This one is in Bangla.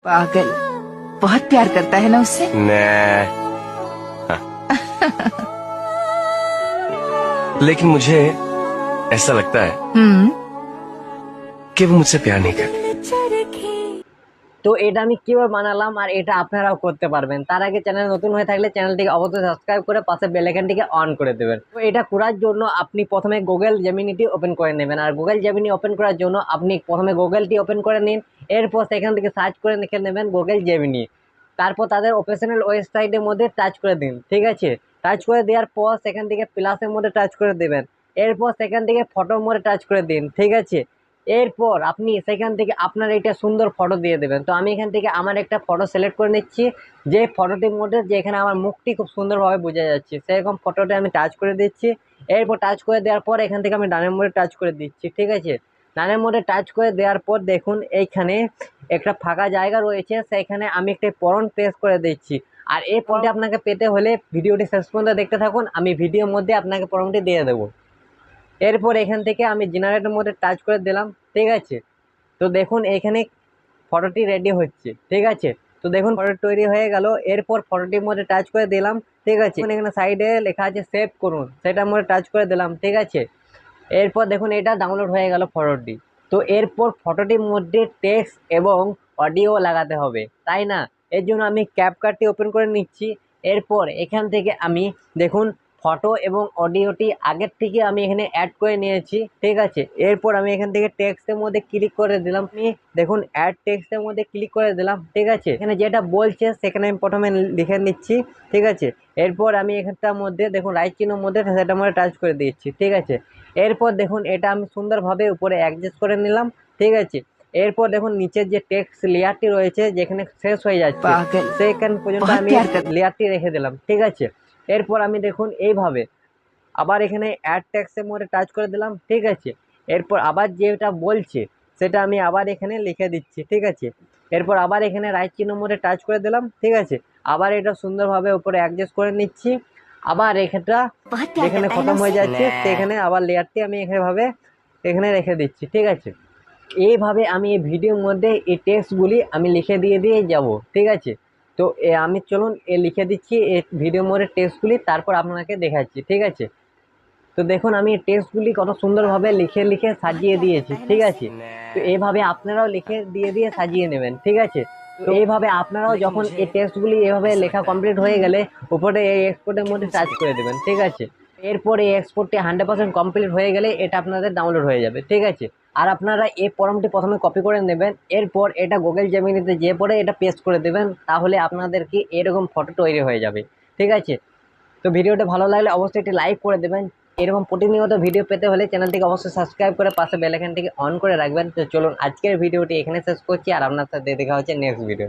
पागल, बहुत प्यार करता है ना उससे। लेकिन मुझे ऐसा लगता है कि वो मुझसे प्यार नहीं करती। তো এটা আমি কিভাবে বানালাম আর এটা আপনারাও করতে পারবেন। তার আগে চ্যানেল নতুন হয়ে থাকলে চ্যানেলটিকে অবশ্যই সাবস্ক্রাইব করে পাশে বেল আইকনটিকে অন করে দেবেন। তো এটা করার জন্য আপনি প্রথমে গুগল জেমিনিটি ওপেন করে নেবেন। আর গুগল জেমিনি ওপেন করার জন্য আপনি প্রথমে গুগলটি ওপেন করে নিন। এরপর সেখান থেকে সার্চ করে লিখে নেবেন গুগল জেমিনি। তারপর তাদের অফিসিয়াল ওয়েবসাইটের মধ্যে টাচ করে দিন, ঠিক আছে। টাচ করে দেওয়ার পর সেখান থেকে প্লাসের মধ্যে টাচ করে দেবেন। এরপর সেখান থেকে ফটোর মধ্যে টাচ করে দিন, ঠিক আছে। এরপর আপনি সেখান থেকে আপনার একটা সুন্দর ফটো দিয়ে দেবেন। তো আমি এখান থেকে আমার একটা ফটো সিলেক্ট করে নিচ্ছি, যে ফটোটির মধ্যে যেখানে আমার মুখটি খুব সুন্দরভাবে বোঝা যাচ্ছে সেরকম ফটোটা আমি টাচ করে দিচ্ছি। এরপর টাচ করে দেওয়ার পর এখান থেকে আমি ডানের মধ্যে টাচ করে দিচ্ছি, ঠিক আছে। ডানের মধ্যে টাচ করে দেওয়ার পর দেখুন এইখানে একটা ফাঁকা জায়গা রয়েছে, সেখানে আমি একটা ফন্ট প্রেস করে দিচ্ছি। আর এই ফন্টটি আপনাকে পেতে হলে ভিডিওটি শেষ পর্যন্ত দেখতে থাকুন, আমি ভিডিওর মধ্যে আপনাকে ফন্টটি দিয়ে দেবো। এরপর এখান থেকে আমি জেনারেটর মধ্যে টাচ করে দিলাম, ঠিক আছে। তো দেখুন এখানে ফটোটি রেডি হচ্ছে, ঠিক আছে। তো দেখুন ফটো তৈরি হয়ে গেল। এরপর ফটোটির মধ্যে টাচ করে দিলাম, ঠিক আছে। এখানে সাইডে লেখা আছে সেভ করুন, সেটার মধ্যে টাচ করে দিলাম, ঠিক আছে। এরপর দেখুন এটা ডাউনলোড হয়ে গেল ফটোটি। তো এরপর ফটোটির মধ্যে টেক্সট এবং অডিও লাগাতে হবে, তাই না। এর জন্য আমি ক্যাপকাটটি ওপেন করে নিচ্ছি। এরপর এখান থেকে আমি দেখুন ফটো এবং অডিওটি আগের থেকে আমি এখানে অ্যাড করে নিয়েছি, ঠিক আছে। এরপর আমি এখান থেকে টেক্সটের মধ্যে ক্লিক করে দিলাম। আমি দেখুন অ্যাড টেক্সটের মধ্যে ক্লিক করে দিলাম, ঠিক আছে। এখানে যেটা বলছে সেখানে আমি প্রথমে লিখে নিচ্ছি, ঠিক আছে। এরপর আমি এখানটার মধ্যে দেখুন রাইট চিহ্নের মধ্যে সেটার মধ্যে টাচ করে দিচ্ছি, ঠিক আছে। এরপর দেখুন এটা আমি সুন্দরভাবে উপরে অ্যাডজাস্ট করে নিলাম, ঠিক আছে। এরপর দেখুন নিচের যে টেক্সট লেয়ারটি রয়েছে যেখানে শেষ হয়ে যাচ্ছে সেখান পর্যন্ত আমি লেয়ারটি রেখে দিলাম, ঠিক আছে। এরপর আমি দেখুন এইভাবে আবার এখানে অ্যাড টেক্সটের মধ্যে টাচ করে দিলাম, ঠিক আছে। এরপর আবার যেটা বলছে সেটা আমি আবার এখানে লিখে দিচ্ছি, ঠিক আছে। এরপর আবার এখানে রাইট চিহ্নের মধ্যে টাচ করে দিলাম, ঠিক আছে। আবার এটা সুন্দরভাবে উপরে অ্যাডজাস্ট করে নিচ্ছি। আবার এটা যেখানে খতম হয়ে যাচ্ছে সেখানে আবার লেয়ারটি আমি এখানে রেখে দিচ্ছি, ঠিক আছে। এইভাবে আমি এই ভিডিওর মধ্যে এই টেক্সটগুলি আমি লিখে দিয়ে যাব, ঠিক আছে। তো আমি চলুন লিখে দিচ্ছি এই ভিডিওর মধ্যে টেক্সটগুলি, তারপর আপনাকে দেখাচ্ছি, ঠিক আছে। তো দেখুন আমি এই টেক্সটগুলি কত সুন্দরভাবে লিখে সাজিয়ে দিয়েছি, ঠিক আছে। তো এইভাবে আপনারাও লিখে দিয়ে সাজিয়ে নেবেন, ঠিক আছে। তো এইভাবে আপনারাও যখন এই টেক্সটগুলি এভাবে লেখা কমপ্লিট হয়ে গেলে উপরে এই এক্সপোর্টের মধ্যে টাচ করে দেবেন, ঠিক আছে। এরপর এই এক্সপোর্টটি 100% কমপ্লিট হয়ে গেলে এটা আপনাদের ডাউনলোড হয়ে যাবে, ঠিক আছে। আর আপনারা এই ফর্মটি প্রথমে কপি করে নেবেন। এরপর এটা গুগল জেমিনিতে যেয়ে পরে এটা পেস্ট করে দেবেন, তাহলে আপনাদের কি এরকম ফটো তৈরি হয়ে যাবে, ঠিক আছে। তো ভিডিওটা ভালো লাগলে অবশ্যই একটি লাইক করে দেবেন। এরকম প্রতিনিয়ত ভিডিও পেতে হলে চ্যানেলটিকে অবশ্যই সাবস্ক্রাইব করে পাশে বেল আইকনটিকে অন করে রাখবেন। তো চলুন আজকের ভিডিওটি এখানে শেষ করছি, আর আপনার সাথে দেখা হচ্ছে নেক্সট ভিডিও।